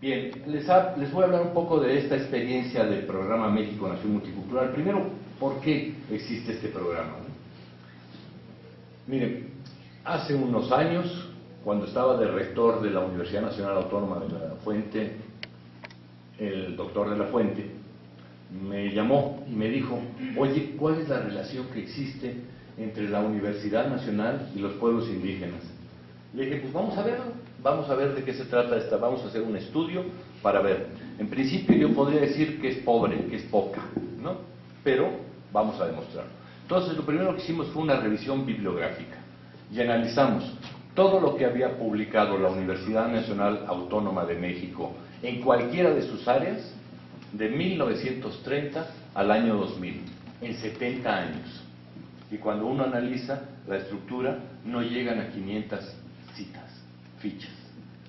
Bien, les voy a hablar un poco de esta experiencia del programa México Nación Multicultural. Primero, ¿por qué existe este programa? Miren, hace unos años, cuando estaba de rector de la Universidad Nacional Autónoma de La Fuente, el doctor de La Fuente me llamó y me dijo: oye, ¿cuál es la relación que existe entre la Universidad Nacional y los pueblos indígenas? Le dije, pues vamos a ver de qué se trata esta, vamos a hacer un estudio para ver. En principio yo podría decir que es pobre, que es poca, ¿no? Pero vamos a demostrarlo. Entonces lo primero que hicimos fue una revisión bibliográfica y analizamos todo lo que había publicado la Universidad Nacional Autónoma de México en cualquiera de sus áreas de 1930 al año 2000, en 70 años. Y cuando uno analiza la estructura, no llegan a 500 fichas,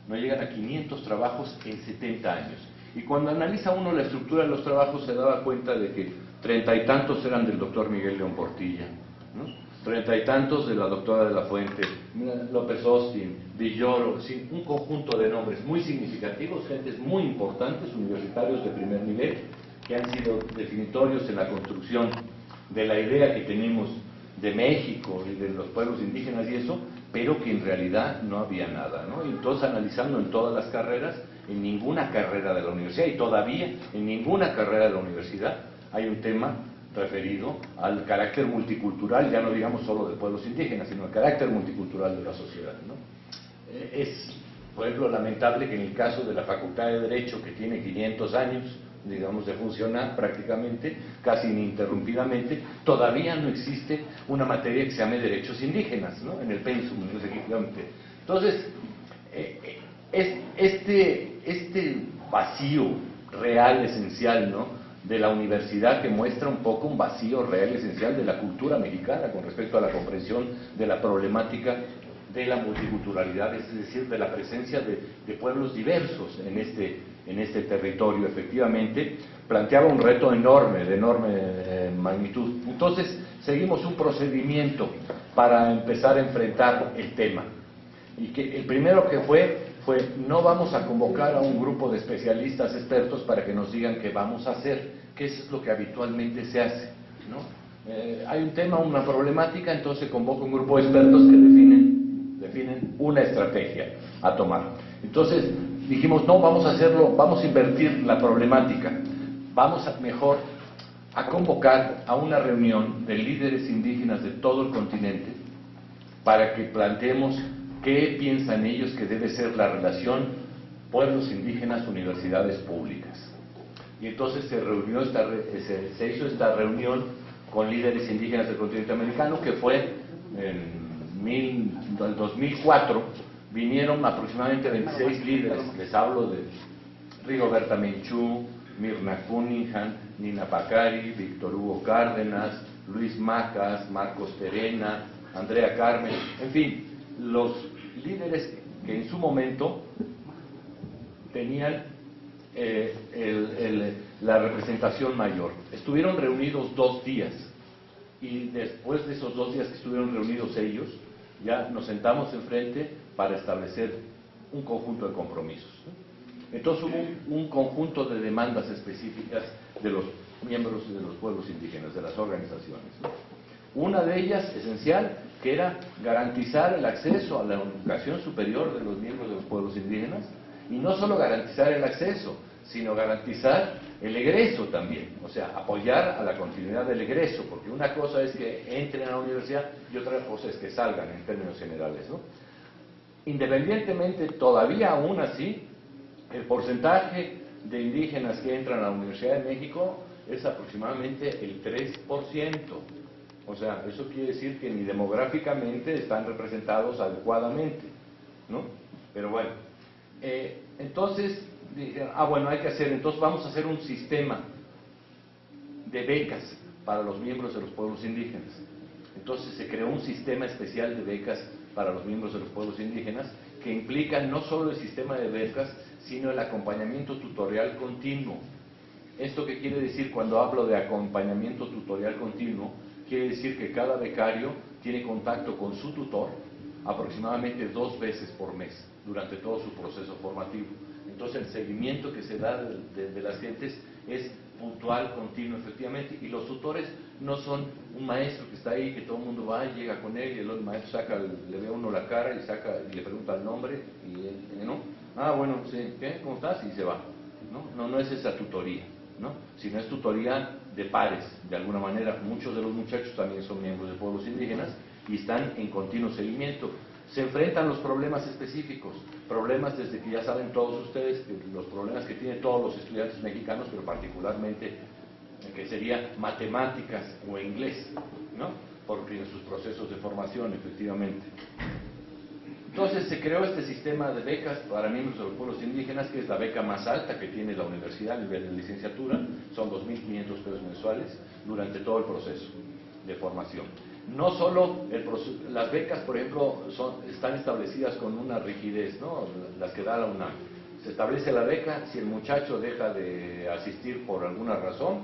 no llegan a 500 trabajos en 70 años. Y cuando analiza uno la estructura de los trabajos, se daba cuenta de que 30 y tantos eran del doctor Miguel León Portilla, ¿no? 30 y tantos de la doctora de la Fuente, López Austin, Villoro, sí, un conjunto de nombres muy significativos, gentes muy importantes, universitarios de primer nivel, que han sido definitorios en la construcción de la idea que tenemos de México y de los pueblos indígenas y eso, pero que en realidad no había nada, ¿no? Y entonces, analizando en todas las carreras, en ninguna carrera de la universidad, y todavía en ninguna carrera de la universidad, hay un tema referido al carácter multicultural, ya no digamos solo de pueblos indígenas, sino al carácter multicultural de la sociedad, ¿no? Es, por ejemplo, lamentable que en el caso de la Facultad de Derecho, que tiene 500 años, digamos, de funcionar prácticamente, casi ininterrumpidamente, todavía no existe una materia que se llame derechos indígenas, ¿no? En el pensum, efectivamente. Entonces, este vacío real, esencial, ¿no?, de la universidad, que muestra un poco un vacío real, esencial de la cultura mexicana con respecto a la comprensión de la problemática de la multiculturalidad, es decir, de la presencia de pueblos diversos en este territorio, efectivamente, planteaba un reto enorme, de enorme magnitud. Entonces, seguimos un procedimiento para empezar a enfrentar el tema. Y que el primero que fue, no vamos a convocar a un grupo de especialistas expertos para que nos digan qué vamos a hacer, que eso es lo que habitualmente se hace, ¿no? Hay un tema, una problemática, entonces convoca un grupo de expertos que definen una estrategia a tomar. Entonces dijimos, no, vamos a hacerlo, vamos a invertir la problemática, vamos mejor a convocar a una reunión de líderes indígenas de todo el continente para que planteemos qué piensan ellos que debe ser la relación pueblos indígenas, universidades públicas. Y entonces se hizo esta reunión con líderes indígenas del continente americano, que fue en el 2004, vinieron aproximadamente 26 líderes, les hablo de Rigoberta Menchú, Mirna Cunningham, Nina Pacari, Víctor Hugo Cárdenas, Luis Macas, Marcos Terena, Andrea Carmen, en fin, los líderes que en su momento tenían la representación mayor. Estuvieron reunidos 2 días, y después de esos 2 días que estuvieron reunidos ellos, ya nos sentamos enfrente para establecer un conjunto de compromisos, ¿no? Entonces hubo un conjunto de demandas específicas de los miembros de los pueblos indígenas, de las organizaciones, ¿no? Una de ellas, esencial, que era garantizar el acceso a la educación superior de los miembros de los pueblos indígenas, y no solo garantizar el acceso, sino garantizar el egreso también, o sea, apoyar a la continuidad del egreso, porque una cosa es que entren a la universidad y otra cosa es que salgan, en términos generales, ¿no? Independientemente, todavía aún así, el porcentaje de indígenas que entran a la Universidad de México es aproximadamente el 3%. O sea, eso quiere decir que ni demográficamente están representados adecuadamente, ¿no? Pero bueno, entonces dijeron, bueno, hay que hacer, entonces vamos a hacer un sistema de becas para los miembros de los pueblos indígenas. Entonces se creó un sistema especial de becas para los miembros de los pueblos indígenas, que implica no solo el sistema de becas, sino el acompañamiento tutorial continuo. ¿Esto qué quiere decir cuando hablo de acompañamiento tutorial continuo? Quiere decir que cada becario tiene contacto con su tutor aproximadamente 2 veces por mes durante todo su proceso formativo. Entonces el seguimiento que se da de las gentes es puntual, continuo, efectivamente, y los tutores no son un maestro que está ahí, que todo el mundo va y llega con él, y el maestro le ve a uno la cara y le pregunta el nombre, y él, ¿no? Ah, bueno, sí, ¿qué? ¿Cómo estás? Y se va. No es esa tutoría, ¿no? Sino es tutoría de pares, de alguna manera. Muchos de los muchachos también son miembros de pueblos indígenas y están en continuo seguimiento. Se enfrentan los problemas específicos, problemas desde que ya saben todos ustedes, que los problemas que tienen todos los estudiantes mexicanos, pero particularmente que sería matemáticas o inglés, ¿no? Porque en sus procesos de formación, efectivamente. Entonces se creó este sistema de becas para miembros de los pueblos indígenas, que es la beca más alta que tiene la universidad a nivel de licenciatura, son 2.500 pesos mensuales durante todo el proceso de formación. No solo las becas, por ejemplo, están establecidas con una rigidez, ¿no? Las que da la UNAM. Se establece la beca, si el muchacho deja de asistir por alguna razón,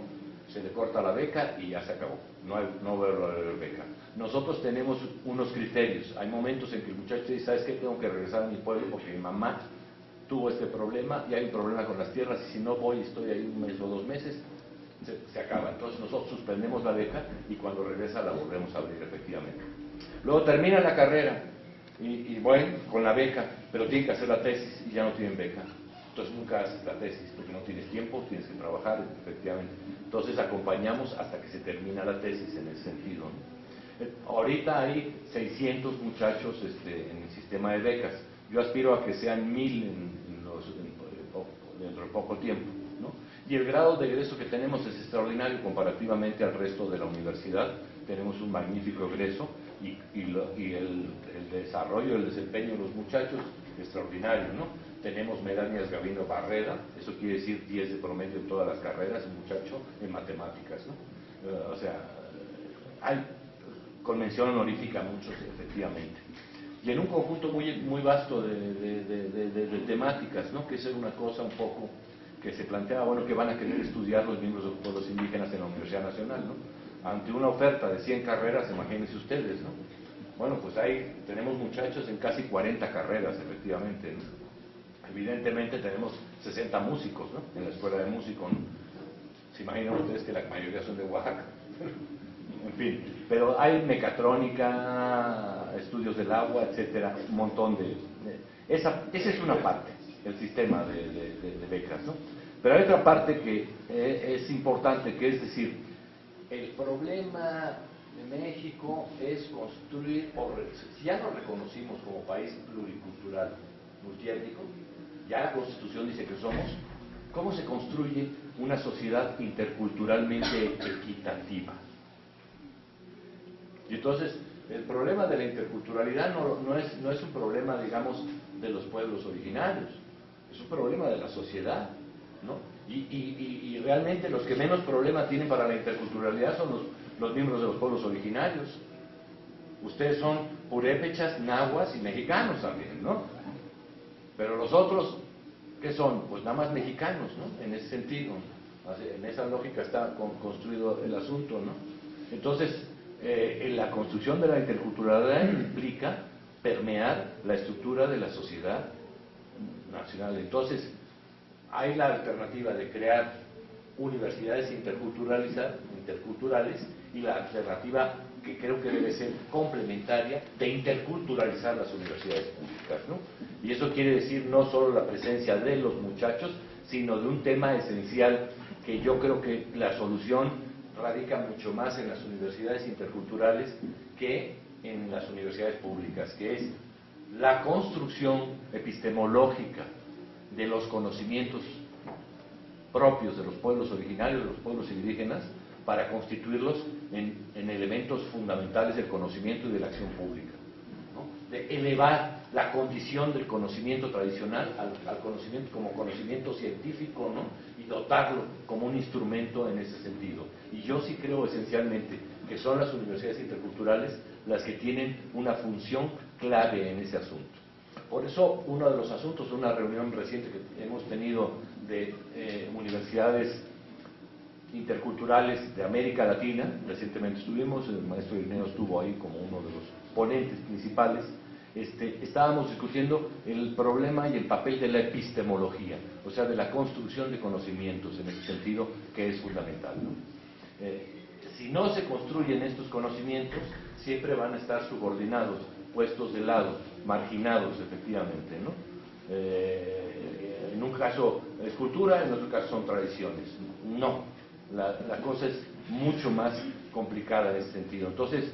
se le corta la beca y ya se acabó, no va a haber beca. Nosotros tenemos unos criterios, hay momentos en que el muchacho dice, ¿sabes qué? Tengo que regresar a mi pueblo porque mi mamá tuvo este problema y hay un problema con las tierras y si no voy, estoy ahí un mes o 2 meses, se acaba. Entonces nosotros suspendemos la beca y cuando regresa la volvemos a abrir efectivamente. Luego termina la carrera y bueno, con la beca, pero tiene que hacer la tesis y ya no tienen beca. Entonces nunca haces la tesis porque no tienes tiempo, tienes que trabajar efectivamente. Entonces acompañamos hasta que se termina la tesis en ese sentido, ¿no? Ahorita hay 600 muchachos en el sistema de becas. Yo aspiro a que sean 1000 dentro de poco tiempo, ¿no? Y el grado de egreso que tenemos es extraordinario comparativamente al resto de la universidad. Tenemos un magnífico egreso y el desarrollo, el desempeño de los muchachos extraordinario, ¿no? Tenemos medallas Gabino Barreda, eso quiere decir 10 de promedio en todas las carreras, un muchacho en matemáticas, ¿no? O sea, hay con mención honorífica muchos, efectivamente. Y en un conjunto muy vasto de temáticas, ¿no? Que esa era una cosa un poco que se planteaba, bueno, que van a querer estudiar los miembros de los pueblos indígenas en la Universidad Nacional, ¿no? Ante una oferta de 100 carreras, imagínense ustedes, ¿no? Bueno, pues ahí tenemos muchachos en casi 40 carreras, efectivamente, ¿no? Evidentemente tenemos 60 músicos, ¿no? En la escuela de músicos, ¿no? Se imaginan ustedes que la mayoría son de Oaxaca. En fin, pero hay mecatrónica, estudios del agua, etcétera, un montón esa es una parte, el sistema de becas, ¿no? Pero hay otra parte que es importante, que es decir, el problema de México es construir, si ya nos reconocimos como país pluricultural, multiétnico, ya la Constitución dice que somos, ¿cómo se construye una sociedad interculturalmente equitativa? Y entonces, el problema de la interculturalidad no es un problema, digamos, de los pueblos originarios, es un problema de la sociedad, ¿no? Y realmente los que menos problema tienen para la interculturalidad son los miembros de los pueblos originarios. Ustedes son purépechas, nahuas y mexicanos también, ¿no? Pero los otros, ¿qué son? Pues nada más mexicanos, ¿no? En ese sentido, en esa lógica está construido el asunto, ¿no? Entonces, la construcción de la interculturalidad implica permear la estructura de la sociedad nacional. Entonces, hay la alternativa de crear universidades interculturales y la alternativa que creo que debe ser complementaria de interculturalizar las universidades públicas, ¿no? Y eso quiere decir no solo la presencia de los muchachos, sino de un tema esencial que yo creo que la solución radica mucho más en las universidades interculturales que en las universidades públicas, que es la construcción epistemológica de los conocimientos propios de los pueblos originarios, de los pueblos indígenas, para constituirlos en elementos fundamentales del conocimiento y de la acción pública, ¿no? De elevar la condición del conocimiento tradicional al conocimiento como conocimiento científico, ¿no? Y dotarlo como un instrumento en ese sentido. Y yo sí creo esencialmente que son las universidades interculturales las que tienen una función clave en ese asunto. Por eso, uno de los asuntos, una reunión reciente que hemos tenido de universidades interculturales de América Latina, recientemente estuvimos, el maestro Irineo estuvo ahí como uno de los ponentes principales, estábamos discutiendo el problema y el papel de la epistemología, o sea, de la construcción de conocimientos, en ese sentido, que es fundamental, ¿no? Si no se construyen estos conocimientos, siempre van a estar subordinados, puestos de lado, marginados, efectivamente, ¿no? En un caso es cultura, en otro caso son tradiciones. No, la cosa es mucho más complicada en ese sentido. Entonces,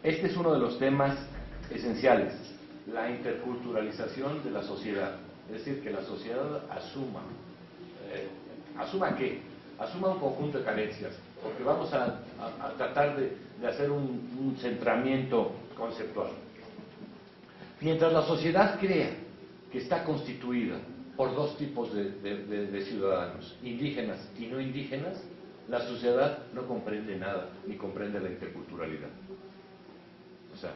este es uno de los temas esenciales, la interculturalización de la sociedad, es decir, que la sociedad asuma, ¿asuma qué? Asuma un conjunto de carencias, porque vamos a tratar de hacer un centramiento conceptual. Mientras la sociedad crea que está constituida por dos tipos de ciudadanos, indígenas y no indígenas, la sociedad no comprende nada, ni comprende la interculturalidad. O sea,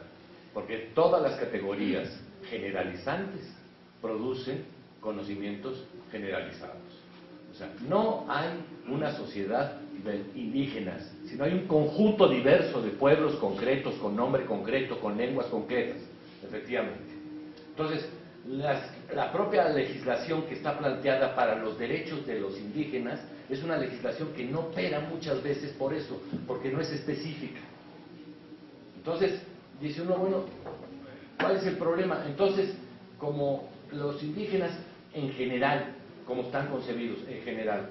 porque todas las categorías generalizantes producen conocimientos generalizados. O sea, no hay una sociedad de indígenas, sino hay un conjunto diverso de pueblos concretos, con nombre concreto, con lenguas concretas, efectivamente. Entonces, la propia legislación que está planteada para los derechos de los indígenas es una legislación que no opera muchas veces por eso, porque no es específica. Entonces, dice uno, bueno, ¿cuál es el problema? Entonces, como los indígenas en general, como están concebidos en general,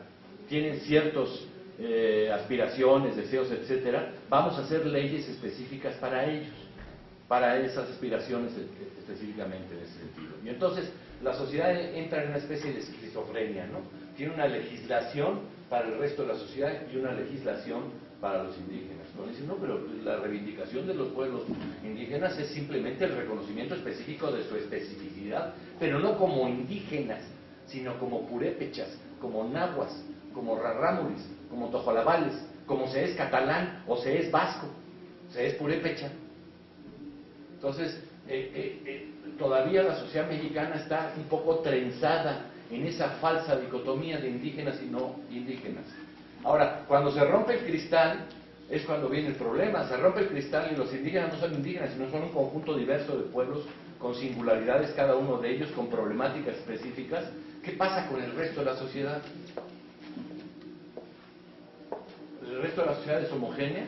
tienen ciertas aspiraciones, deseos, etcétera, vamos a hacer leyes específicas para ellos, para esas aspiraciones específicamente en ese sentido. Y entonces la sociedad entra en una especie de esquizofrenia, ¿no? Tiene una legislación para el resto de la sociedad y una legislación para los indígenas. ¿No? Dicen, no, pero la reivindicación de los pueblos indígenas es simplemente el reconocimiento específico de su especificidad, pero no como indígenas, sino como purépechas, como nahuas, como rarámuris, como tojolabales, como se es catalán o se es vasco, se es purépecha. Entonces, todavía la sociedad mexicana está un poco trenzada en esa falsa dicotomía de indígenas y no indígenas. Ahora, cuando se rompe el cristal, es cuando viene el problema. Se rompe el cristal y los indígenas no son indígenas, sino son un conjunto diverso de pueblos con singularidades, cada uno de ellos con problemáticas específicas. ¿Qué pasa con el resto de la sociedad? ¿El resto de la sociedad es homogénea?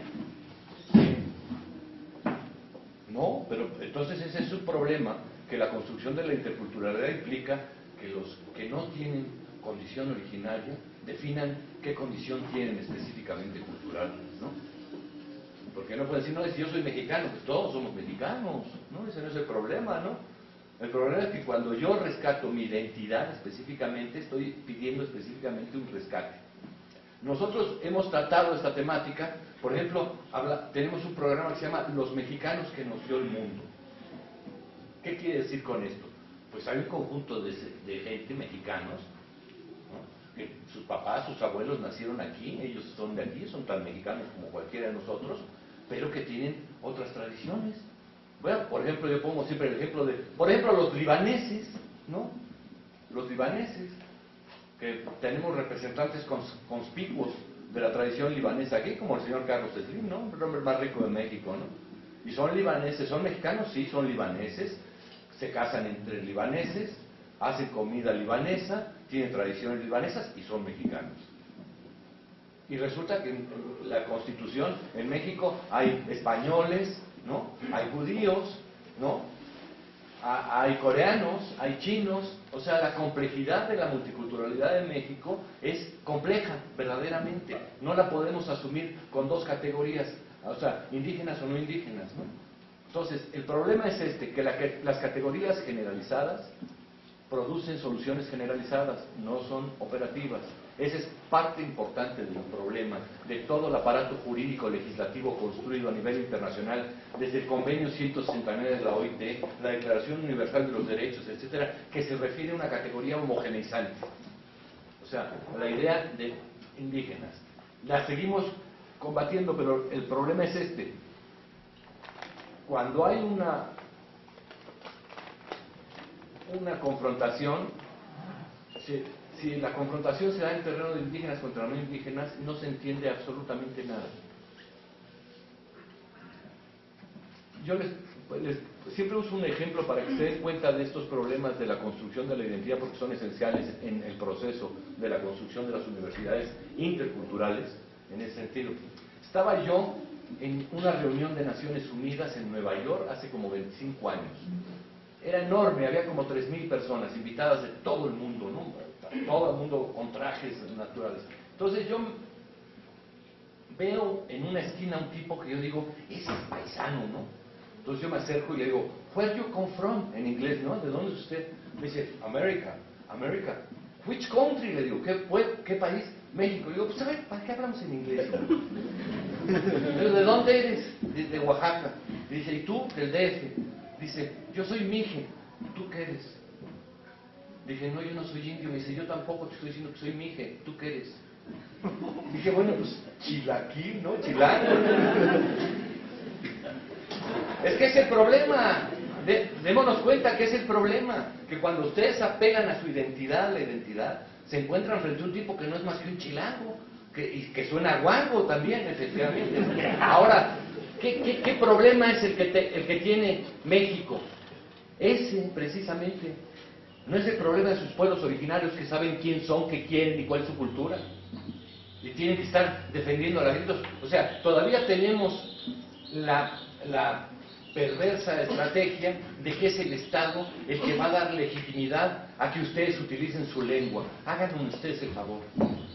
No, pero entonces ese es un problema, que la construcción de la interculturalidad implica que los que no tienen condición originaria definan qué condición tienen específicamente cultural, ¿no? Porque no pueden decir, no, si yo soy mexicano, pues todos somos mexicanos, ¿no? Ese no es el problema, ¿no? El problema es que cuando yo rescato mi identidad específicamente, estoy pidiendo específicamente un rescate. Nosotros hemos tratado esta temática, por ejemplo, tenemos un programa que se llama Los Mexicanos que nos dio el mundo. ¿Qué quiere decir con esto? Pues hay un conjunto de gente, mexicanos, ¿no? Que sus papás, sus abuelos nacieron aquí, ellos son de aquí, son tan mexicanos como cualquiera de nosotros, pero que tienen otras tradiciones. Bueno, por ejemplo, yo pongo siempre el ejemplo de, por ejemplo, los libaneses, ¿no? Los libaneses, que tenemos representantes conspicuos de la tradición libanesa aquí, como el señor Carlos Slim, ¿no? El hombre más rico de México, ¿no? Y son libaneses, son mexicanos, sí, son libaneses, se casan entre libaneses, hacen comida libanesa, tienen tradiciones libanesas y son mexicanos. Y resulta que en la Constitución en México hay españoles, ¿no? Hay judíos, ¿no? Hay coreanos, hay chinos, o sea, la complejidad de la multiculturalidad de México es compleja, verdaderamente. No la podemos asumir con dos categorías, o sea, indígenas o no indígenas, ¿no? Entonces, el problema es que las categorías generalizadas producen soluciones generalizadas, no son operativas. Esa es parte importante del problema de todo el aparato jurídico legislativo construido a nivel internacional, desde el convenio 169 de la OIT, la Declaración Universal de los Derechos, etcétera, que se refiere a una categoría homogeneizante. O sea, la idea de indígenas. La seguimos combatiendo, pero el problema es este. Cuando hay una confrontación, si la confrontación se da en terreno de indígenas contra no indígenas, no se entiende absolutamente nada. Yo les siempre uso un ejemplo para que se den cuenta de estos problemas de la construcción de la identidad, porque son esenciales en el proceso de la construcción de las universidades interculturales, en ese sentido. Estaba yo en una reunión de Naciones Unidas en Nueva York hace como 25 años. Era enorme, había como 3,000 personas invitadas de todo el mundo, ¿no? Todo el mundo con trajes naturales. Entonces yo veo en una esquina un tipo que yo digo, ese es paisano, ¿no? Entonces yo me acerco y le digo, where do you come from? En inglés, ¿no? ¿De dónde es usted? Me dice, America, America. Which country? Le digo, ¿qué país? México. Le digo, pues a ver, ¿para qué hablamos en inglés? Le digo, ¿de dónde eres? De Oaxaca. Dice, ¿y tú? Del DF. Dice, yo soy mije. ¿Tú qué eres? Dije, no, yo no soy indio. Me dice, yo tampoco te estoy diciendo que soy mije. ¿Tú qué eres? Dije, bueno, pues chilaquil, ¿no? Chilango. Es que es el problema. Démonos cuenta que es el problema. Que cuando ustedes apegan a su identidad, la identidad, se encuentran frente a un tipo que no es más que un chilango. Y que suena guango también, efectivamente. Ahora, ¿qué problema es el que tiene México? Ese, precisamente. ¿No es el problema de sus pueblos originarios que saben quién son, qué quieren y cuál es su cultura? Y tienen que estar defendiendo a las gritos. O sea, todavía tenemos la perversa estrategia de que es el Estado el que va a dar legitimidad a que ustedes utilicen su lengua. Háganme ustedes el favor.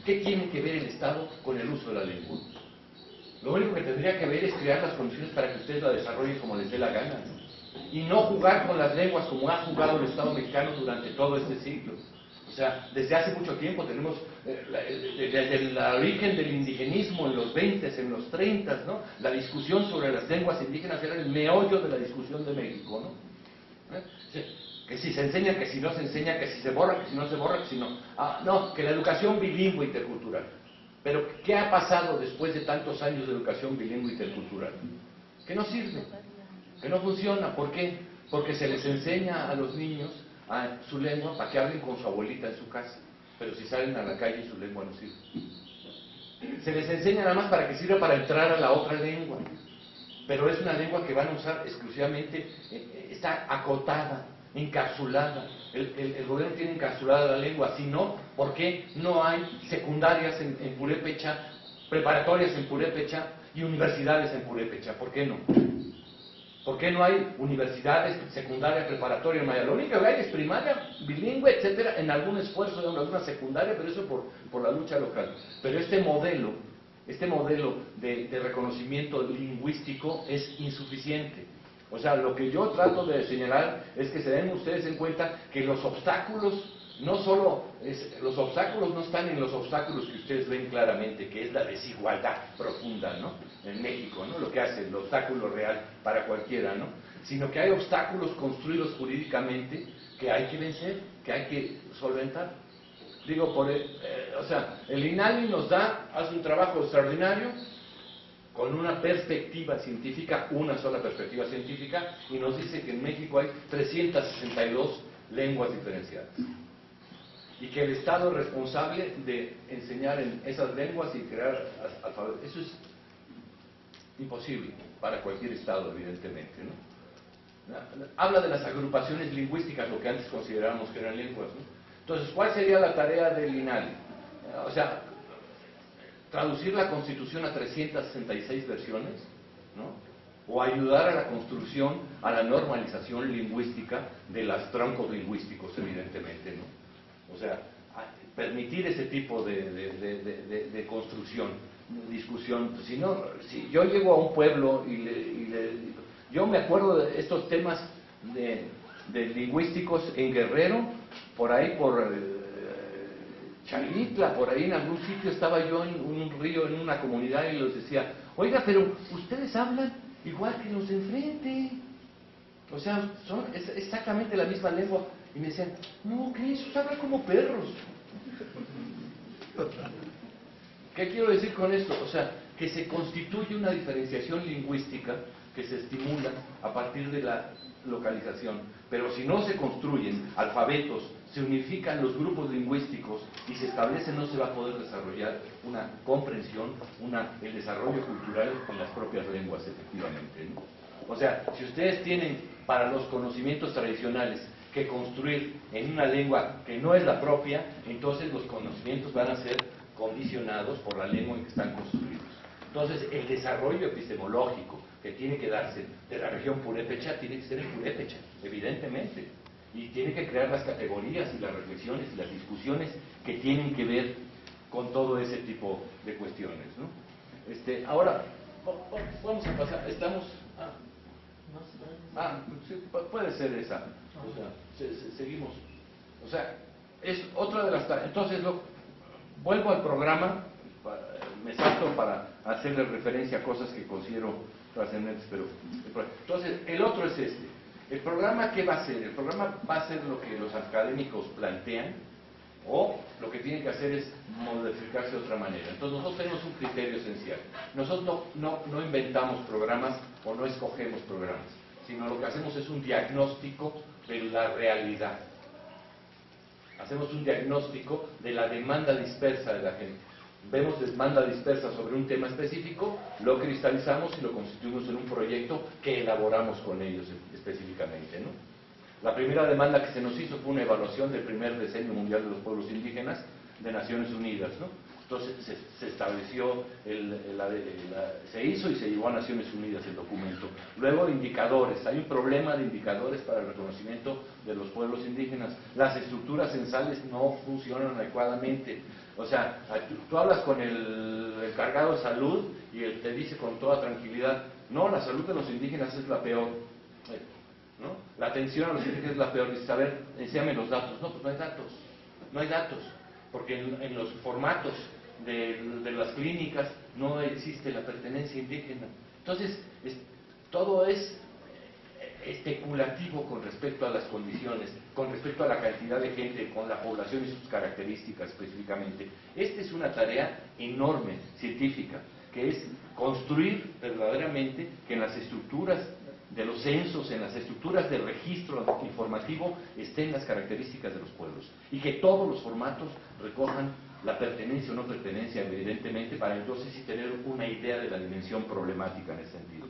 ¿Qué tiene que ver el Estado con el uso de la lengua? Lo único que tendría que ver es crear las condiciones para que ustedes la desarrollen como les dé la gana, ¿no? Y no jugar con las lenguas como ha jugado el Estado mexicano durante todo este siglo. O sea, desde hace mucho tiempo tenemos, desde el origen del indigenismo en los 20s, en los 30s, ¿no? La discusión sobre las lenguas indígenas era el meollo de la discusión de México, ¿no? Que si se enseña, que si no se enseña, que si se borra, que si no se borra, que si no... no, que la educación bilingüe intercultural. Pero, ¿qué ha pasado después de tantos años de educación bilingüe intercultural? Que no sirve, que no funciona. ¿Por qué? Porque se les enseña a los niños su lengua para que hablen con su abuelita en su casa, pero si salen a la calle su lengua no sirve. Se les enseña nada más para que sirva para entrar a la otra lengua, pero es una lengua que van a usar exclusivamente, está acotada, encapsulada. El gobierno tiene encapsulada la lengua. Si no, ¿por qué no hay secundarias en purépecha, preparatorias en purépecha y universidades en purépecha? ¿Por qué no? ¿Por qué no hay universidades, secundaria, preparatoria en maya? Lo único que hay es primaria, bilingüe, etcétera, en algún esfuerzo de alguna secundaria, pero eso por la lucha local. Pero este modelo de reconocimiento lingüístico es insuficiente. O sea, lo que yo trato de señalar es que se den ustedes en cuenta que los obstáculos los obstáculos no están en los obstáculos que ustedes ven claramente, que es la desigualdad profunda, ¿no? En México, ¿no? Lo que hace el obstáculo real para cualquiera, ¿no? Sino que hay obstáculos construidos jurídicamente que hay que vencer, que hay que solventar. Digo, o sea, el INALI hace un trabajo extraordinario con una perspectiva científica, una sola perspectiva científica, y nos dice que en México hay 362 lenguas diferenciadas. Y que el Estado es responsable de enseñar en esas lenguas y crear alfabetos. Eso es imposible para cualquier Estado, evidentemente, ¿no? Habla de las agrupaciones lingüísticas, lo que antes considerábamos que eran lenguas, ¿no? Entonces, ¿cuál sería la tarea del INALI? O sea, traducir la Constitución a 366 versiones, ¿no? O ayudar a la construcción, a la normalización lingüística de los troncos lingüísticos, evidentemente, ¿no? O sea, permitir ese tipo de construcción, discusión. Si yo llego a un pueblo yo me acuerdo de estos temas de lingüísticos en Guerrero, por ahí por Chalitla, por ahí en algún sitio estaba yo en un río, en una comunidad, y les decía, oiga, pero ustedes hablan igual que los de enfrente. O sea, es exactamente la misma lengua. Y me decían, no, ¿qué? Eso habla como perros. ¿Qué quiero decir con esto? O sea, que se constituye una diferenciación lingüística que se estimula a partir de la localización. Pero si no se construyen alfabetos, se unifican los grupos lingüísticos y se establece, no se va a poder desarrollar una comprensión, el desarrollo cultural en las propias lenguas, efectivamente, ¿no? O sea, si ustedes tienen para los conocimientos tradicionales que construir en una lengua que no es la propia, entonces los conocimientos van a ser condicionados por la lengua en que están construidos. Entonces, el desarrollo epistemológico que tiene que darse de la región purépecha tiene que ser en purépecha, evidentemente. Y tiene que crear las categorías y las reflexiones y las discusiones que tienen que ver con todo ese tipo de cuestiones, ¿no? Ahora, vamos a pasar, estamos... sí, puede ser esa. O sea, seguimos. O sea, es otra de las... Entonces, vuelvo al programa, me salto para hacerle referencia a cosas que considero trascendentes, pero... Entonces, el otro es este. ¿El programa qué va a ser? El programa va a ser lo que los académicos plantean, o lo que tienen que hacer es modificarse de otra manera. Entonces nosotros tenemos un criterio esencial. Nosotros no inventamos programas o no escogemos programas, sino lo que hacemos es un diagnóstico de la realidad. Hacemos un diagnóstico de la demanda dispersa de la gente. Vemos demanda dispersa sobre un tema específico, lo cristalizamos y lo constituimos en un proyecto que elaboramos con ellos específicamente, ¿no? La primera demanda que se nos hizo fue una evaluación del primer Decenio Mundial de los Pueblos Indígenas de Naciones Unidas, ¿no? Entonces se estableció, se hizo y se llevó a Naciones Unidas el documento. Luego indicadores, hay un problema de indicadores para el reconocimiento de los pueblos indígenas. Las estructuras censales no funcionan adecuadamente. O sea, tú hablas con el encargado de salud y él te dice con toda tranquilidad, no, la salud de los indígenas es la peor, ¿no? La atención a los indígenas es la peor. Dices, a ver, enséñame los datos. No, pues no hay datos, no hay datos, porque en los formatos de las clínicas no existe la pertenencia indígena. Entonces, todo es especulativo con respecto a las condiciones, con respecto a la cantidad de gente, con la población y sus características específicamente. Esta es una tarea enorme, científica, que es construir verdaderamente que en las estructuras de los censos, en las estructuras de registro informativo, estén las características de los pueblos, y que todos los formatos recojan la pertenencia o no pertenencia, evidentemente, para entonces sí tener una idea de la dimensión problemática en ese sentido.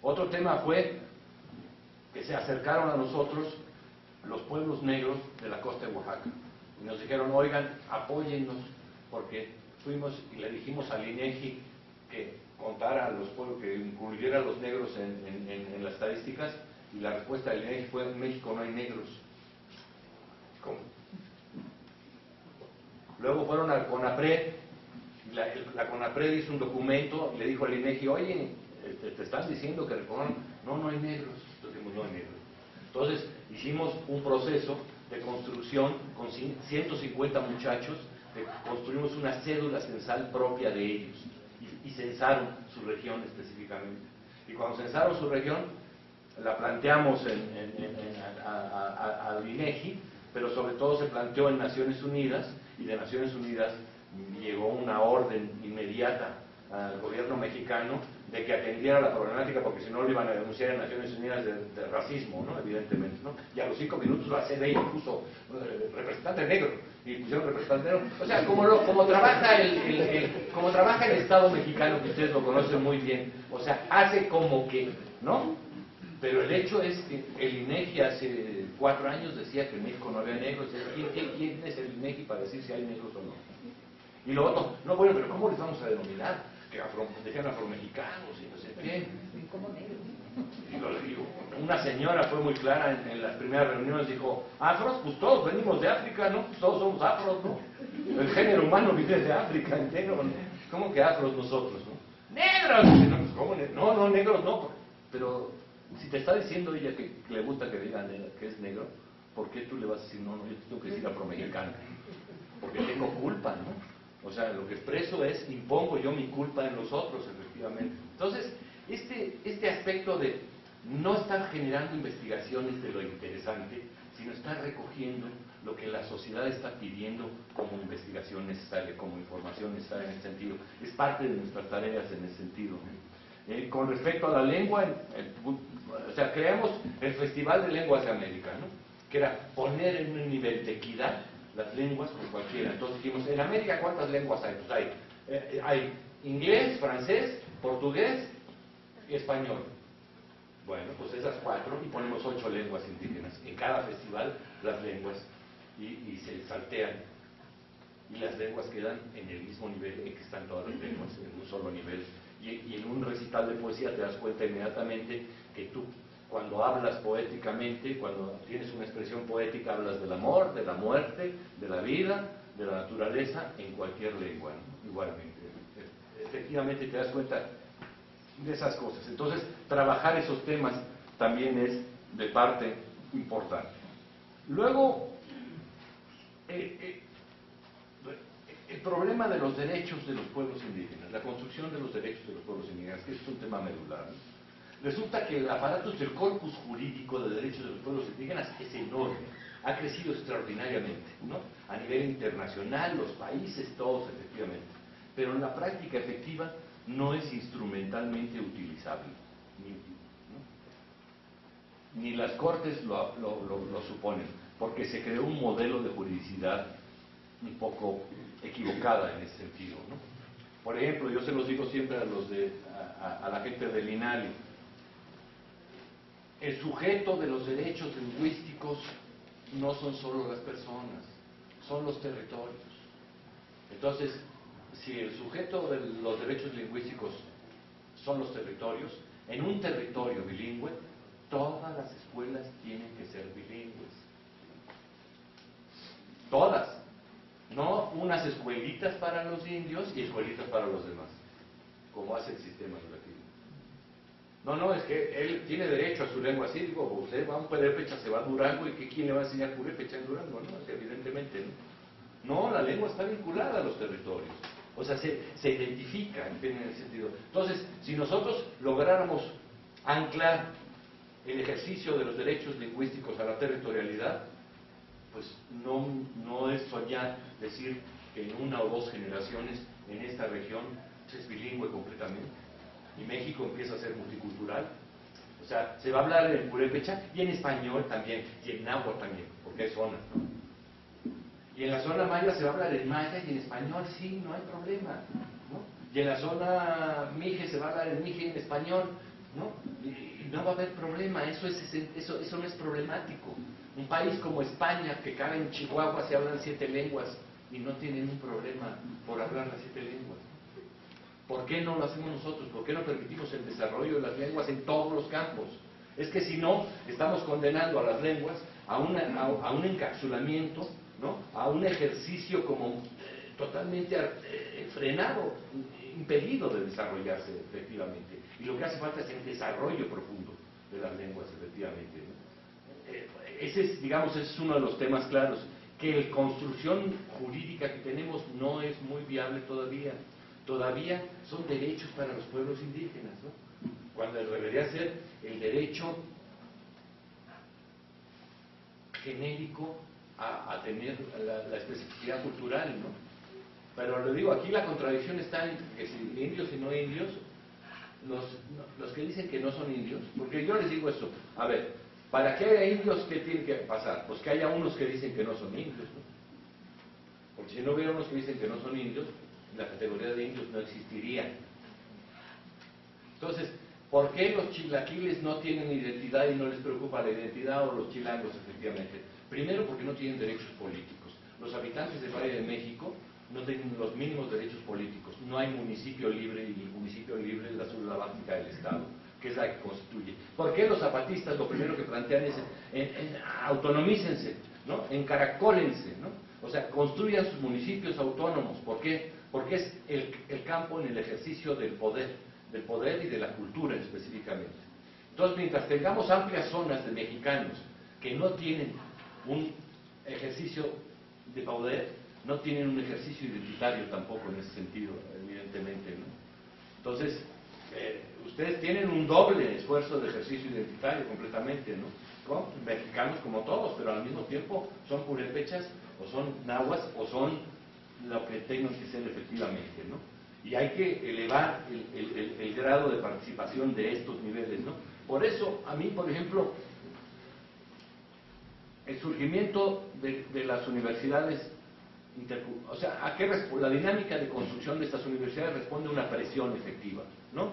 Otro tema fue que se acercaron a nosotros los pueblos negros de la costa de Oaxaca y nos dijeron, oigan, apóyennos, porque fuimos y le dijimos al INEGI que contara a los pueblos, que incluyera a los negros en las estadísticas, y la respuesta del INEGI fue, en México no hay negros. ¿Cómo? Luego fueron al CONAPRED, la CONAPRED hizo un documento y le dijo al INEGI, oye, te están diciendo que recojan, no hay negros. Entonces dijimos, no hay negros. Entonces hicimos un proceso de construcción con 150 muchachos, construimos una cédula censal propia de ellos y censaron su región específicamente. Y cuando censaron su región, la planteamos al INEGI, pero sobre todo se planteó en Naciones Unidas, y de Naciones Unidas llegó una orden inmediata al gobierno mexicano de que atendiera la problemática, porque si no lo iban a denunciar en Naciones Unidas de racismo, ¿no? Evidentemente, ¿no? Y a los 5 minutos la CDI puso representante negro, y pusieron representante negro. O sea, como trabaja el Estado mexicano, que ustedes lo conocen muy bien, o sea, hace como que, ¿no? Pero el hecho es que el INEGI hace 4 años decía que en México no había negros. ¿Quién es el INEGI para decir si hay negros o no? Y lo otro, no, bueno, pero ¿cómo les vamos a denominar? Que dejan afromexicanos y no sé qué. ¿Cómo negros? Y lo digo, una señora fue muy clara en las primeras reuniones, dijo, afros, pues todos venimos de África, ¿no? Pues todos somos afros, ¿no? El género humano viene de África entero, ¿no? ¿Cómo que afros nosotros, no? ¡Negros! No, pues, ¿cómo no, negros no. Pero si te está diciendo ella que le gusta que digan que es negro, ¿por qué tú le vas a decir, no, yo tengo que decir afromexicano? Porque tengo culpa, ¿no? O sea, lo que expreso es, impongo yo mi culpa en los otros, efectivamente. Entonces, este aspecto de no estar generando investigaciones de lo interesante, sino estar recogiendo lo que la sociedad está pidiendo como investigación necesaria, como información necesaria en ese sentido, es parte de nuestras tareas en ese sentido. Con respecto a la lengua, o sea, creamos el Festival de Lenguas de América, ¿no? Que era poner en un nivel de equidad las lenguas con cualquiera. Entonces dijimos, en América, ¿cuántas lenguas hay? Pues hay inglés, francés, portugués y español. Bueno, pues esas 4 y ponemos 8 lenguas indígenas. En cada festival las lenguas y se saltean. Y las lenguas quedan en el mismo nivel en que están todas las lenguas, en un solo nivel. Y en un recital de poesía te das cuenta inmediatamente que tú, cuando hablas poéticamente, cuando tienes una expresión poética, hablas del amor, de la muerte, de la vida, de la naturaleza, en cualquier lengua, ¿no? Igualmente. Efectivamente te das cuenta de esas cosas. Entonces, trabajar esos temas también es de parte importante. Luego, el problema de los derechos de los pueblos indígenas, la construcción de los derechos de los pueblos indígenas, que es un tema medular, ¿no? Resulta que el aparato del corpus jurídico de derechos de los pueblos indígenas es enorme, ha crecido extraordinariamente, ¿no? A nivel internacional, los países, todos efectivamente, pero en la práctica efectiva no es instrumentalmente utilizable, ni las cortes lo suponen, porque se creó un modelo de juridicidad un poco equivocada en ese sentido, ¿no? Por ejemplo, yo se los digo siempre a la gente del INALI, el sujeto de los derechos lingüísticos no son solo las personas, son los territorios. Entonces, si el sujeto de los derechos lingüísticos son los territorios, en un territorio bilingüe, todas las escuelas tienen que ser bilingües. Todas. No unas escuelitas para los indios y escuelitas para los demás, como hace el sistema educativo. No, es que él tiene derecho a su lengua así. Digo, usted va a un purépecha, se va a Durango, ¿y quién le va a enseñar purépecha en Durango? No, evidentemente no. No, la lengua está vinculada a los territorios. O sea, se identifica en ese sentido. Entonces, si nosotros lográramos anclar el ejercicio de los derechos lingüísticos a la territorialidad, pues no es soñar decir que en 1 o 2 generaciones en esta región es bilingüe completamente. Y México empieza a ser multicultural. O sea, se va a hablar en purépecha y en español también, y en náhuatl también, porque es zona, ¿no? Y en la zona maya se va a hablar en maya y en español, sí, no hay problema, ¿no? Y en la zona mije se va a hablar en mije y en español, ¿no? Y no va a haber problema, eso no es problemático. Un país como España, que cabe en Chihuahua, se hablan 7 lenguas y no tienen un problema por hablar las 7 lenguas. ¿Por qué no lo hacemos nosotros? ¿Por qué no permitimos el desarrollo de las lenguas en todos los campos? Es que si no, estamos condenando a las lenguas a un encapsulamiento, ¿no? A un ejercicio como totalmente frenado, impedido de desarrollarse efectivamente. Y lo que hace falta es el desarrollo profundo de las lenguas, efectivamente, ¿no? Ese es, digamos, es uno de los temas claros, que la construcción jurídica que tenemos no es muy viable todavía. Todavía son derechos para los pueblos indígenas, ¿no? Cuando debería ser el derecho genérico a tener la especificidad cultural, ¿no? Pero le digo, aquí la contradicción está en que si indios y no indios, los que dicen que no son indios, porque yo les digo esto, a ver, para que haya indios, ¿qué tiene que pasar? Pues que haya unos que dicen que no son indios, ¿no? Porque si no hubiera unos que dicen que no son indios, la categoría de indios no existiría. Entonces, ¿por qué los chilaquiles no tienen identidad y no les preocupa la identidad, o los chilangos efectivamente? Primero, porque no tienen derechos políticos. Los habitantes del Valle de México no tienen los mínimos derechos políticos. No hay municipio libre, y el municipio libre es la célula básica del Estado, que es la que constituye. ¿Por qué los zapatistas lo primero que plantean es autonomícense, ¿no? Encaracólense, ¿no? O sea, construyan sus municipios autónomos? ¿Por qué? Porque es el campo en el ejercicio del poder y de la cultura específicamente. Entonces, mientras tengamos amplias zonas de mexicanos que no tienen un ejercicio de poder, no tienen un ejercicio identitario tampoco en ese sentido, evidentemente, ¿no? Entonces, ustedes tienen un doble esfuerzo de ejercicio identitario completamente, ¿no? Son mexicanos como todos, pero al mismo tiempo son purépechas, o son nahuas, o son lo que tengan que ser efectivamente, ¿no? Y hay que elevar el grado de participación de estos niveles, ¿no? Por eso, a mí, por ejemplo, el surgimiento de las universidades, o sea, la dinámica de construcción de estas universidades responde a una presión efectiva, ¿no?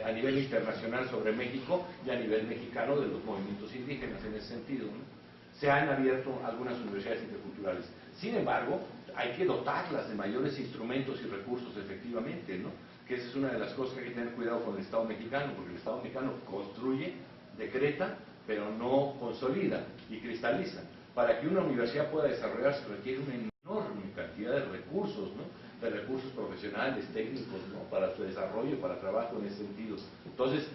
a nivel internacional sobre México y a nivel mexicano de los movimientos indígenas en ese sentido, ¿no? Se han abierto algunas universidades interculturales. Sin embargo, hay que dotarlas de mayores instrumentos y recursos efectivamente, ¿no? Que esa es una de las cosas que hay que tener cuidado con el Estado mexicano, porque el Estado mexicano construye, decreta, pero no consolida y cristaliza. Para que una universidad pueda desarrollarse requiere una enorme cantidad de recursos, ¿no? De recursos profesionales, técnicos, ¿no? Para su desarrollo, para trabajo en ese sentido. Entonces,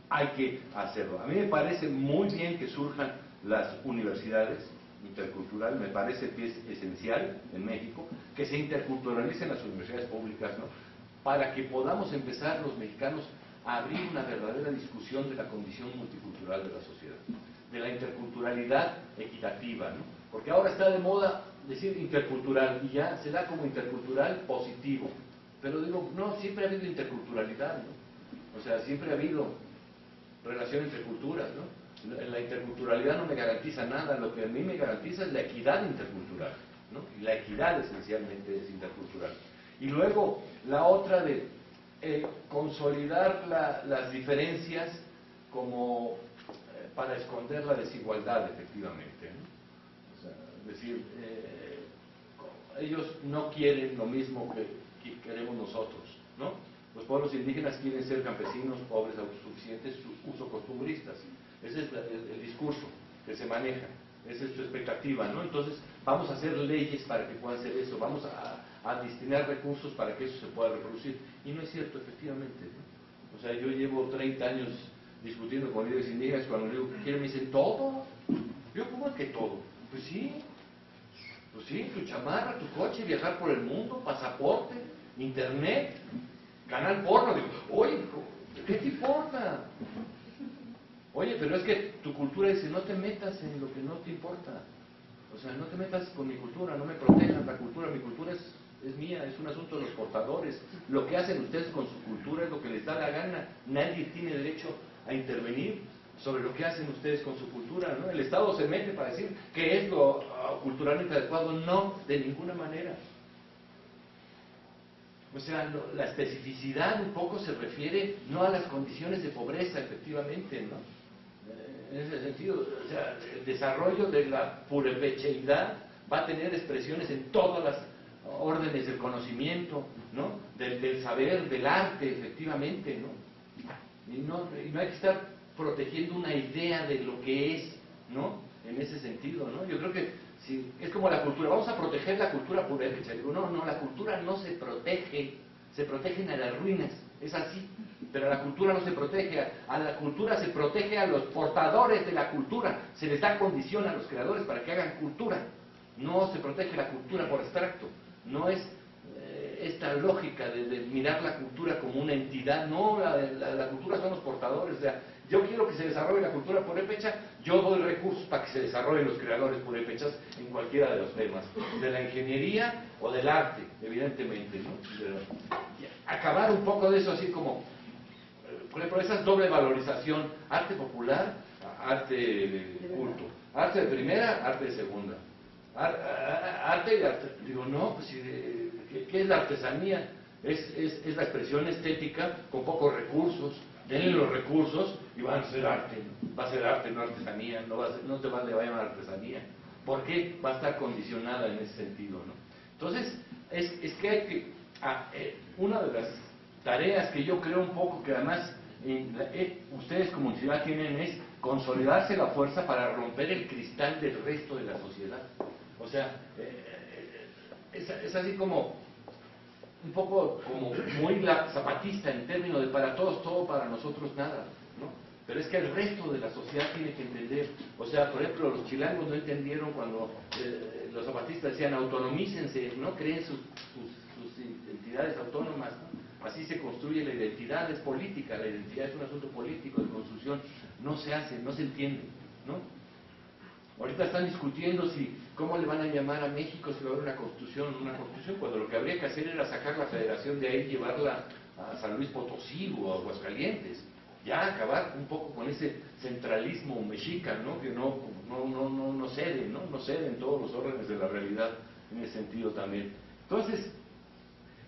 hay que hacerlo. A mí me parece muy bien que surjan las universidades interculturales, me parece que es esencial en México que se interculturalicen las universidades públicas, ¿no? Para que podamos empezar los mexicanos a abrir una verdadera discusión de la condición multicultural de la sociedad, de la interculturalidad equitativa, ¿no? Porque ahora está de moda decir intercultural y ya se da como intercultural positivo, pero digo, no, siempre ha habido interculturalidad, ¿no? O sea, siempre ha habido relación entre culturas, ¿no? La interculturalidad no me garantiza nada, lo que a mí me garantiza es la equidad intercultural, ¿no? Y la equidad esencialmente es intercultural. Y luego la otra de consolidar las diferencias como para esconder la desigualdad efectivamente, ¿no? O sea, es decir, ellos no quieren lo mismo que queremos nosotros, ¿no? Los pueblos indígenas quieren ser campesinos, pobres, autosuficientes, usocostumbristas. Ese es el discurso que se maneja, esa es su expectativa, ¿no? Entonces, vamos a hacer leyes para que puedan hacer eso, vamos a destinar recursos para que eso se pueda reproducir. Y no es cierto, efectivamente, ¿no? O sea, yo llevo 30 años discutiendo con líderes indígenas, cuando les digo, ¿qué quieren? Me dicen, ¿todo? Yo, ¿cómo es que todo? Pues sí, tu chamarra, tu coche, viajar por el mundo, pasaporte, internet, canal porno. Digo, oye, ¿qué te importa? Oye, pero es que tu cultura dice, no te metas en lo que no te importa. O sea, no te metas con mi cultura, no me protejas la cultura, mi cultura es mía, es un asunto de los portadores. Lo que hacen ustedes con su cultura es lo que les da la gana. Nadie tiene derecho a intervenir sobre lo que hacen ustedes con su cultura, ¿no? El Estado se mete para decir que es lo culturalmente adecuado. No, de ninguna manera. O sea, la especificidad un poco se refiere no a las condiciones de pobreza, efectivamente, ¿no? En ese sentido, o sea, el desarrollo de la purepecheidad va a tener expresiones en todas las órdenes del conocimiento, ¿no? Del saber, del arte, efectivamente, ¿no? Y no hay que estar protegiendo una idea de lo que es, ¿no? En ese sentido, ¿no? Yo creo que sí, es como la cultura, vamos a proteger la cultura purépecha. Digo, no, la cultura no se protege, se protegen a las ruinas, es así. Pero la cultura no se protege, a la cultura se protege a los portadores de la cultura, se les da condición a los creadores para que hagan cultura. No se protege la cultura por abstracto, no es esta lógica de mirar la cultura como una entidad, no, la cultura son los portadores. O sea, yo quiero que se desarrolle la cultura purépecha, yo doy recursos para que se desarrollen los creadores purépechas en cualquiera de los temas, de la ingeniería o del arte, evidentemente, ¿no? Acabar un poco de eso así como, por ejemplo, esa doble valorización, arte popular, arte culto, arte de primera, arte de segunda, arte y arte. Digo, no, pues ¿qué es la artesanía? Es la expresión estética con pocos recursos. Denle los recursos y van a ser arte, ¿no? Va a ser arte, no artesanía, no te va a llamar artesanía. ¿Por qué? Va a estar condicionada en ese sentido, ¿no? Entonces, es que hay que, una de las tareas que yo creo un poco que además ustedes como ciudad tienen es consolidarse la fuerza para romper el cristal del resto de la sociedad. O sea, es así como un poco como muy zapatista en términos de para todos, todo, para nosotros nada, ¿no? Pero es que el resto de la sociedad tiene que entender. O sea, por ejemplo, los chilangos no entendieron cuando los zapatistas decían autonomícense, ¿no? Creen sus entidades autónomas, ¿no? Así se construye la identidad, es política, la identidad es un asunto político de construcción, no se hace, no se entiende, ¿no? Ahorita están discutiendo si cómo le van a llamar a México si va a haber una constitución, cuando lo que habría que hacer era sacar la federación de ahí y llevarla a San Luis Potosí o a Aguascalientes. Ya acabar un poco con ese centralismo mexica, ¿no? Que no cede, ¿no? No cede en todos los órdenes de la realidad en ese sentido también. Entonces,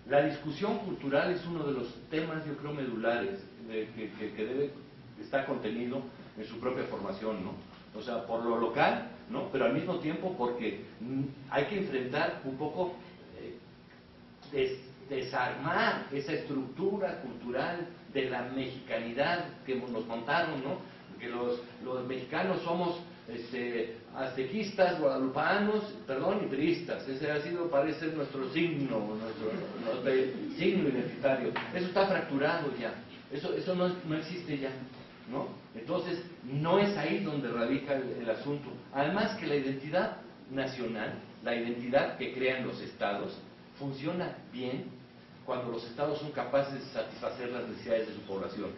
La discusión cultural es uno de los temas, yo creo, medulares que debe estar contenido en su propia formación, ¿no? O sea, por lo local, ¿no? Pero al mismo tiempo porque hay que enfrentar un poco, desarmar esa estructura cultural de la mexicanidad que nos montaron, ¿no? Que los mexicanos somos aztequistas, guadalupanos, perdón, y priistas. Ese ha sido, parece, nuestro signo, nuestro signo identitario. Eso está fracturado ya, eso no existe ya, ¿no? Entonces, no es ahí donde radica el asunto. Además que la identidad nacional, la identidad que crean los estados, funciona bien cuando los estados son capaces de satisfacer las necesidades de su población.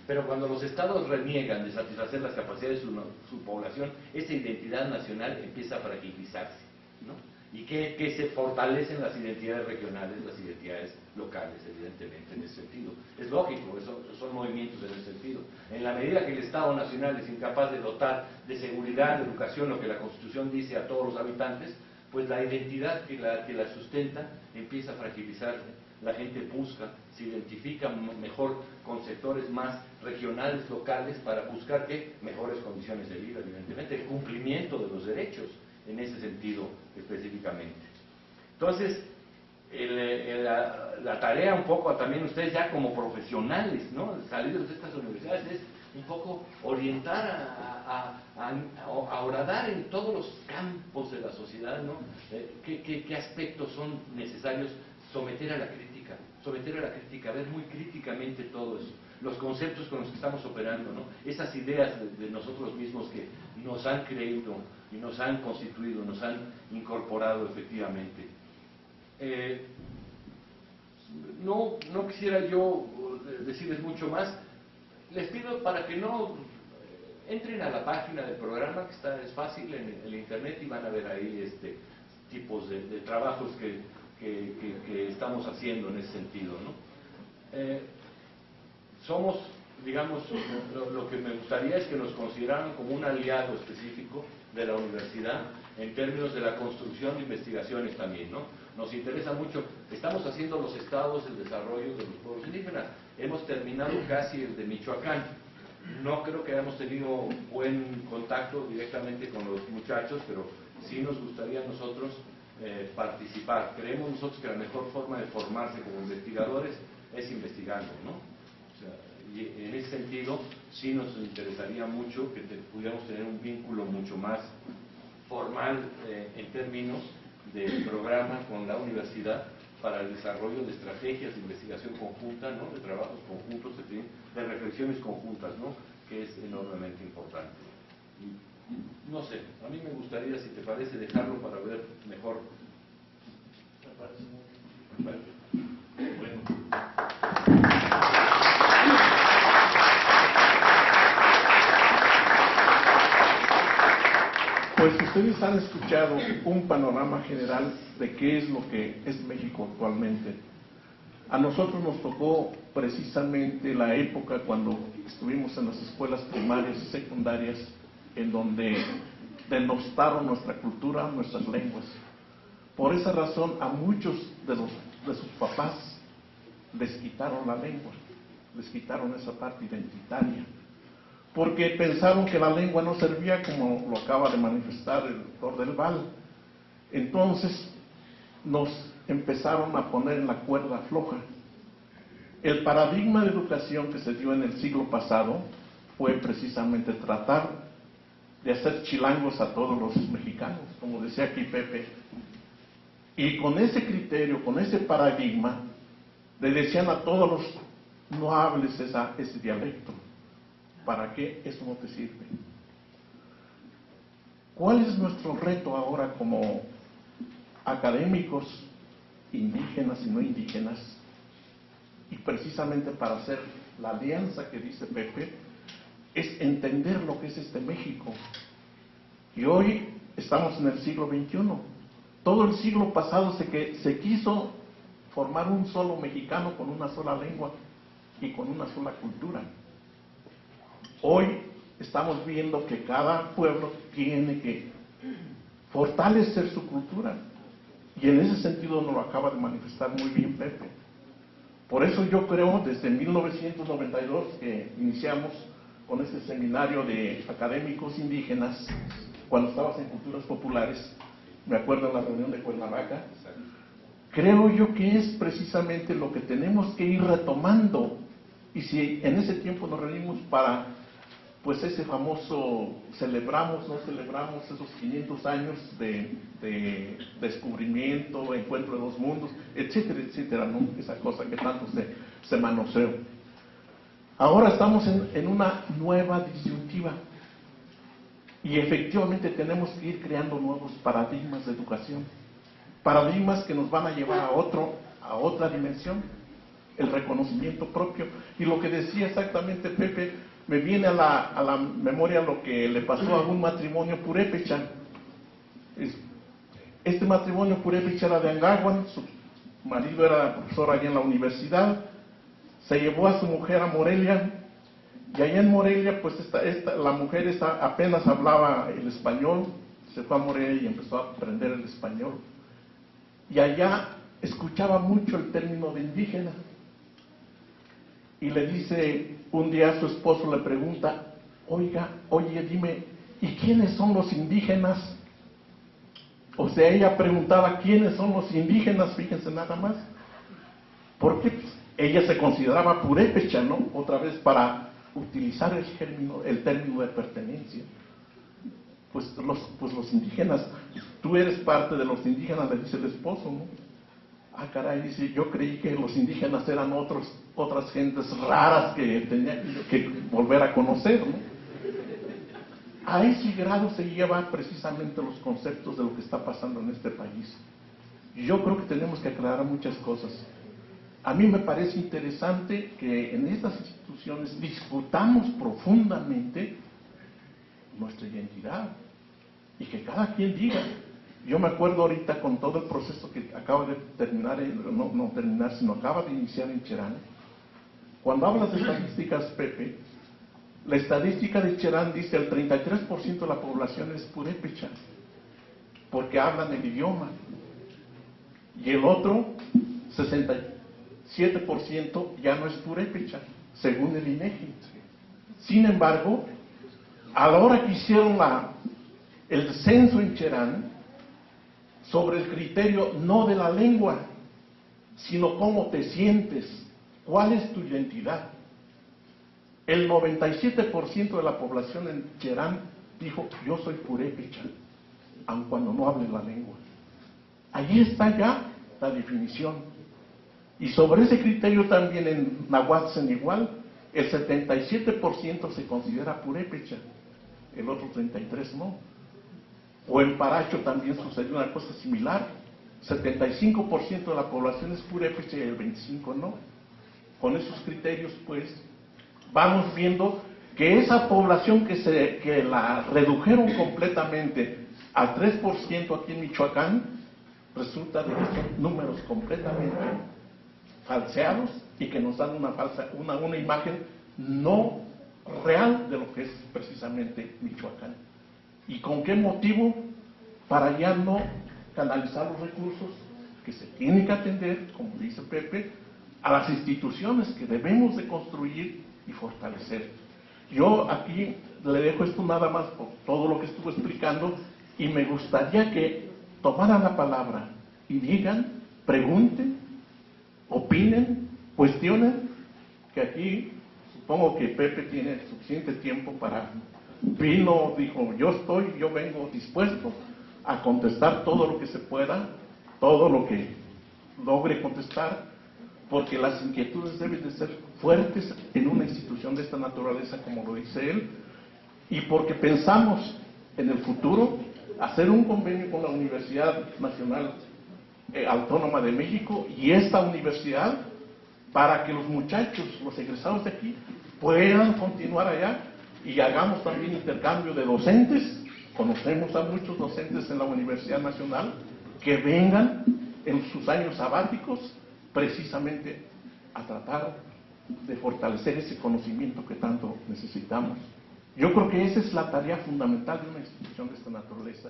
Pero cuando los estados reniegan de satisfacer las capacidades de su población, esa identidad nacional empieza a fragilizarse, ¿no? Y que se fortalecen las identidades regionales, las identidades locales, evidentemente, en ese sentido. Es lógico, son movimientos en ese sentido. En la medida que el Estado nacional es incapaz de dotar de seguridad, de educación, lo que la Constitución dice a todos los habitantes, pues la identidad que la sustenta empieza a fragilizarse. La gente busca, se identifica mejor con sectores más regionales, locales, para buscar ¿qué? Mejores condiciones de vida, evidentemente, el cumplimiento de los derechos, en ese sentido específicamente. Entonces, la tarea un poco también ustedes ya como profesionales, ¿no? Salidos de estas universidades, es un poco orientar a horadar en todos los campos de la sociedad, ¿no? ¿Qué aspectos son necesarios someter a la crítica, ver muy críticamente todo eso, los conceptos con los que estamos operando, ¿no? Esas ideas de nosotros mismos que nos han creído y nos han constituido, nos han incorporado efectivamente. No quisiera yo decirles mucho más. Les pido para que no entren a la página del programa, que es fácil en el internet, y van a ver ahí tipos de trabajos que estamos haciendo en ese sentido, ¿no? Somos, digamos, lo que me gustaría es que nos consideraran como un aliado específico de la universidad en términos de la construcción de investigaciones también, ¿no? Nos interesa mucho, estamos haciendo los estados del desarrollo de los pueblos indígenas, hemos terminado casi el de Michoacán. No creo que hayamos tenido buen contacto directamente con los muchachos, pero sí nos gustaría a nosotros participar. Creemos nosotros que la mejor forma de formarse como investigadores es investigando, ¿no? O sea, y en ese sentido sí nos interesaría mucho que pudiéramos tener un vínculo mucho más formal en términos del programa con la universidad para el desarrollo de estrategias de investigación conjunta, ¿no? De trabajos conjuntos, de reflexiones conjuntas, ¿no? Que es enormemente importante. No sé, a mí me gustaría, si te parece, dejarlo para ver mejor. Me parece muy bien. Bueno. Pues ustedes han escuchado un panorama general de qué es lo que es México actualmente. A nosotros nos tocó precisamente la época cuando estuvimos en las escuelas primarias y secundarias, en donde denostaron nuestra cultura, nuestras lenguas. Por esa razón, a muchos de sus papás les quitaron la lengua, les quitaron esa parte identitaria, porque pensaron que la lengua no servía, como lo acaba de manifestar el doctor Del Val. Entonces nos empezaron a poner en la cuerda floja. El paradigma de educación que se dio en el siglo pasado fue precisamente tratar de hacer chilangos a todos los mexicanos, como decía aquí Pepe. Y con ese criterio, con ese paradigma, le decían a todos los: no hables ese dialecto. ¿Para qué? Eso no te sirve. ¿Cuál es nuestro reto ahora como académicos, indígenas y no indígenas? Y precisamente para hacer la alianza que dice Pepe, es entender lo que es México. Y hoy estamos en el siglo XXI. Todo el siglo pasado se quiso formar un solo mexicano con una sola lengua y con una sola cultura. Hoy estamos viendo que cada pueblo tiene que fortalecer su cultura Y en ese sentido nos lo acaba de manifestar muy bien Pepe. Por eso yo creo, desde 1992 que iniciamos con este seminario de académicos indígenas, cuando estabas en Culturas Populares, me acuerdo en la reunión de Cuernavaca, creo yo que es precisamente lo que tenemos que ir retomando. Y si en ese tiempo nos reunimos para, pues ese famoso, celebramos, no celebramos esos 500 años de descubrimiento, encuentro de dos mundos, etcétera, etcétera, ¿no? Esa cosa que tanto se manoseó. Ahora estamos en una nueva disyuntiva y efectivamente tenemos que ir creando nuevos paradigmas de educación, paradigmas que nos van a llevar a otra dimensión, el reconocimiento propio. Y lo que decía exactamente Pepe, me viene a la memoria lo que le pasó a un matrimonio purépecha. Este matrimonio purépecha era de Angahuan, su marido era profesor allá en la universidad, se llevó a su mujer a Morelia, y allá en Morelia, pues la mujer apenas hablaba el español, se fue a Morelia y empezó a aprender el español. Y allá escuchaba mucho el término de indígena. Y le dice un día a su esposo, le pregunta, oye, dime, ¿y quiénes son los indígenas? O sea, ella preguntaba, ¿quiénes son los indígenas? Fíjense nada más. Porque ella se consideraba purépecha, ¿no? Otra vez para utilizar el término de pertenencia. Pues los indígenas, tú eres parte de los indígenas, le dice el esposo, ¿no? Ah, caray, dice, yo creí que los indígenas eran otras gentes raras que tenía que volver a conocer, ¿no? A ese grado se llevan precisamente los conceptos de lo que está pasando en este país. Y yo creo que tenemos que aclarar muchas cosas. A mí me parece interesante que en estas instituciones discutamos profundamente nuestra identidad y que cada quien diga. Yo me acuerdo ahorita con todo el proceso que acaba de terminar, no terminar, sino acaba de iniciar en Cherán. Cuando hablas de estadísticas, Pepe, la estadística de Cherán dice el 33% de la población es purépecha, porque hablan el idioma. Y el otro, 67% ya no es purépecha, según el INEGI. Sin embargo, a la hora que hicieron el censo en Cherán, sobre el criterio no de la lengua, sino cómo te sientes, cuál es tu identidad. El 97% de la población en Cherán dijo, yo soy purépecha, aun cuando no hable la lengua. Allí está ya la definición. Y sobre ese criterio también en Nahuatzen igual, el 77% se considera purépecha, el otro 33% no. O en Paracho también sucedió una cosa similar, 75% de la población es purépecha y el 25% no. Con esos criterios, pues, vamos viendo que esa población que la redujeron completamente al 3% aquí en Michoacán, resulta de que son números completamente falseados y que nos dan una imagen no real de lo que es precisamente Michoacán. ¿Y con qué motivo? Para ya no canalizar los recursos que se tienen que atender, como dice Pepe, a las instituciones que debemos de construir y fortalecer. Yo aquí le dejo esto nada más por todo lo que estuve explicando y me gustaría que tomaran la palabra y digan, pregunten, opinen, cuestionen, que aquí supongo que Pepe tiene suficiente tiempo para... Vino, dijo, yo vengo dispuesto a contestar todo lo que se pueda, todo lo que logre contestar, porque las inquietudes deben de ser fuertes en una institución de esta naturaleza, como lo dice él, y porque pensamos en el futuro hacer un convenio con la Universidad Nacional Autónoma de México y esta universidad para que los muchachos, los egresados de aquí, puedan continuar allá y hagamos también intercambio de docentes. Conocemos a muchos docentes en la Universidad Nacional que vengan en sus años sabáticos precisamente a tratar de fortalecer ese conocimiento que tanto necesitamos. Yo creo que esa es la tarea fundamental de una institución de esta naturaleza.